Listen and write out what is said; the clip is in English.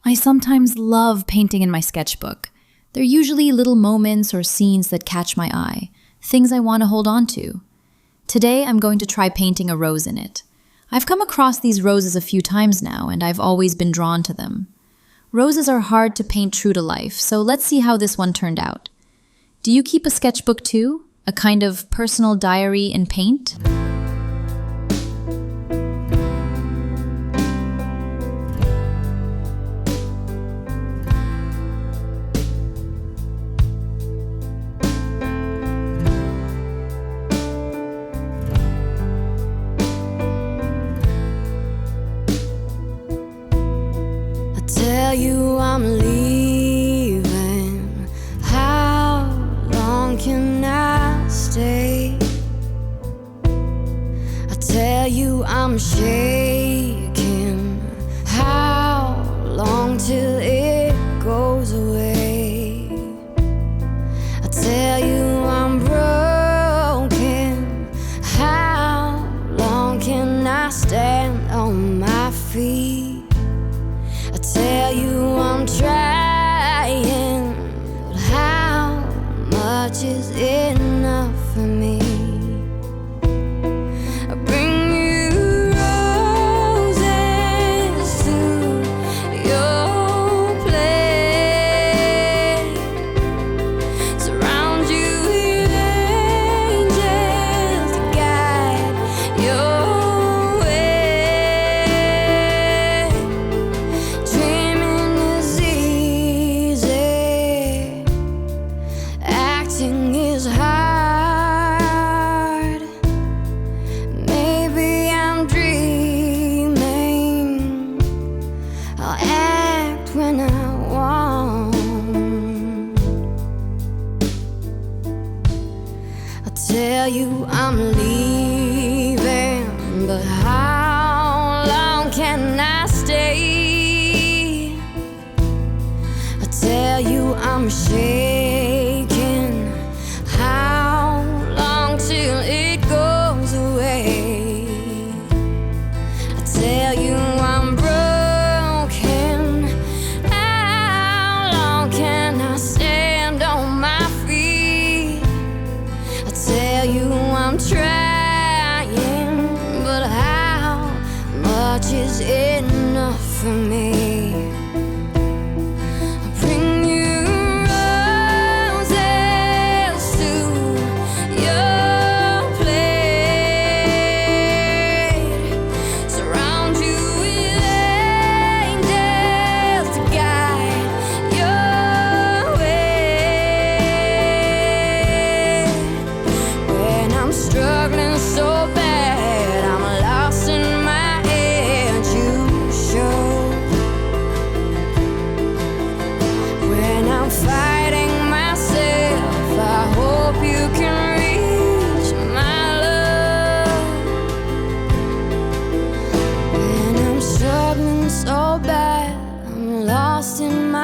I sometimes love painting in my sketchbook. They're usually little moments or scenes that catch my eye, things I want to hold on to. Today, I'm going to try painting a rose in it. I've come across these roses a few times now, and I've always been drawn to them. Roses are hard to paint true to life, so let's see how this one turned out. Do you keep a sketchbook too? A kind of personal diary in paint? Tell you I'm leaving. How long can I stay? I tell you I'm shaking. How long till it goes away? I tell you I'm broken. How long can I stand on my feet? I tell you I'm trying, but how much is enough for me? I bring you roses to your place, surround you with angels to guide your is hard. Maybe I'm dreaming. I'll act when I want. I tell you I'm leaving, but how long can I stay? I tell you I'm shaking. How long till it goes away? I tell you I'm broken. How long can I stand on my feet? I tell you I'm trying, but how much is enough for me? Struggling so bad, I'm lost in my head, you show. When I'm fighting myself, I hope you can reach my love. When I'm struggling so bad, I'm lost in my